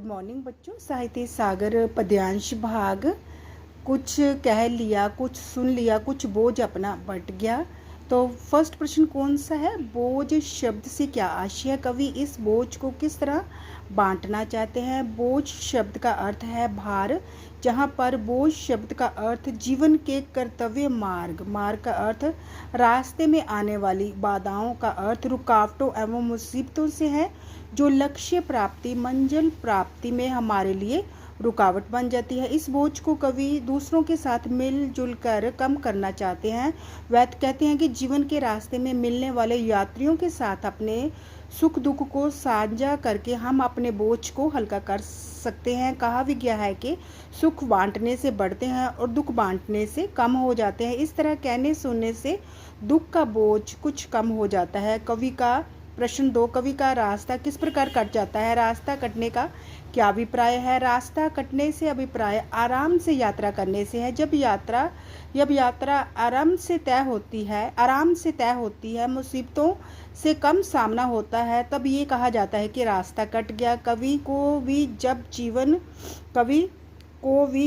Good morning बच्चों। साहित्य सागर पद्यांश भाग कुछ कह लिया, कुछ सुन लिया, कुछ बोझ अपना बट गया। तो फर्स्ट प्रश्न कौन सा है? बोझ शब्द से क्या आशय है? कवि इस बोझ को किस तरह बांटना चाहते हैं? बोझ शब्द का अर्थ है भार, जहाँ पर बोझ शब्द का अर्थ जीवन के कर्तव्य मार्ग, मार्ग का अर्थ रास्ते में आने वाली बाधाओं का अर्थ रुकावटों एवं मुसीबतों से है, जो लक्ष्य प्राप्ति मंजिल प्राप्ति में हमारे लिए रुकावट बन जाती है। इस बोझ को कवि दूसरों के साथ मिलजुल कर कम करना चाहते हैं। वह कहते हैं कि जीवन के रास्ते में मिलने वाले यात्रियों के साथ अपने सुख दुख को साझा करके हम अपने बोझ को हल्का कर सकते हैं। कहा भी गया है कि सुख बांटने से बढ़ते हैं और दुख बांटने से कम हो जाते हैं। इस तरह कहने सुनने से दुख का बोझ कुछ कम हो जाता है। कवि का प्रश्न 2, कवि का रास्ता किस प्रकार कट जाता है? रास्ता कटने का क्या अभिप्राय है? रास्ता कटने से अभिप्राय आराम से यात्रा करने से है। जब यात्रा आराम से तय होती है, मुसीबतों से कम सामना होता है, तब ये कहा जाता है कि रास्ता कट गया। कवि को भी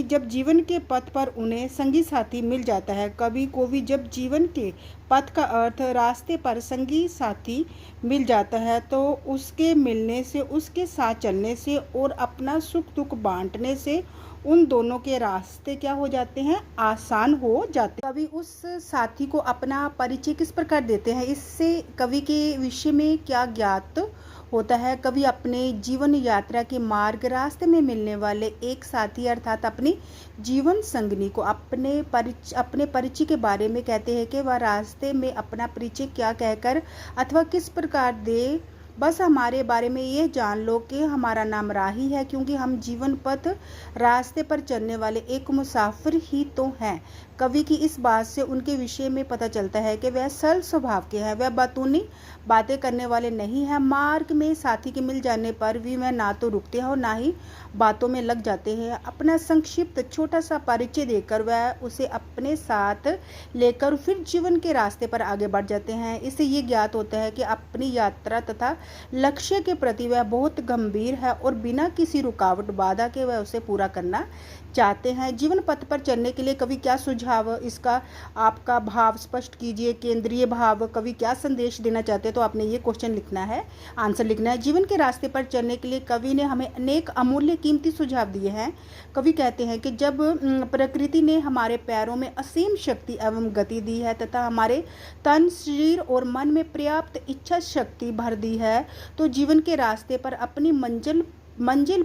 जब जीवन के पथ पर उन्हें संगी साथी मिल जाता है, कवि को भी जब जीवन के पथ का अर्थ रास्ते पर संगी साथी मिल जाता है, तो उसके मिलने से, उसके साथ चलने से और अपना सुख दुख बांटने से उन दोनों के रास्ते क्या हो जाते हैं? आसान हो जाते हैं। कवि उस साथी को अपना परिचय किस प्रकार देते हैं? इससे कवि के विषय में क्या ज्ञात होता है? कवि अपने जीवन यात्रा के मार्ग रास्ते में मिलने वाले एक साथी अर्थात अपनी जीवन संगनी को अपने परिचय के बारे में कहते हैं कि वह रास्ते में अपना परिचय क्या कहकर अथवा किस प्रकार दे। बस हमारे बारे में ये जान लो कि हमारा नाम राही है, क्योंकि हम जीवन पथ रास्ते पर चलने वाले एक मुसाफिर ही तो हैं। कवि की इस बात से उनके विषय में पता चलता है कि वह सरल स्वभाव के हैं, वह बातूनी बातें करने वाले नहीं हैं। मार्ग में साथी के मिल जाने पर भी वह ना तो रुकते हैं और ना ही बातों में लग जाते हैं। अपना संक्षिप्त छोटा सा परिचय देकर वह उसे अपने साथ लेकर फिर जीवन के रास्ते पर आगे बढ़ जाते हैं। इससे ये ज्ञात होता है कि अपनी यात्रा तथा लक्ष्य के प्रति वह बहुत गंभीर है और बिना किसी रुकावट बाधा के वह उसे पूरा करना चाहते हैं। जीवन पथ पर चलने के लिए कवि क्या सुझाव, इसका आपका भाव स्पष्ट कीजिए। केंद्रीय भाव, कवि क्या संदेश देना चाहते हैं? तो आपने ये क्वेश्चन लिखना है, आंसर लिखना है। जीवन के रास्ते पर चलने के लिए कवि ने हमें अनेक अमूल्य कीमती सुझाव दिए हैं। कवि कहते हैं कि जब प्रकृति ने हमारे पैरों में असीम शक्ति एवं गति दी है तथा हमारे तन शरीर और मन में पर्याप्त इच्छा शक्ति भर दी है, तो जीवन के रास्ते पर अपनी मंजिल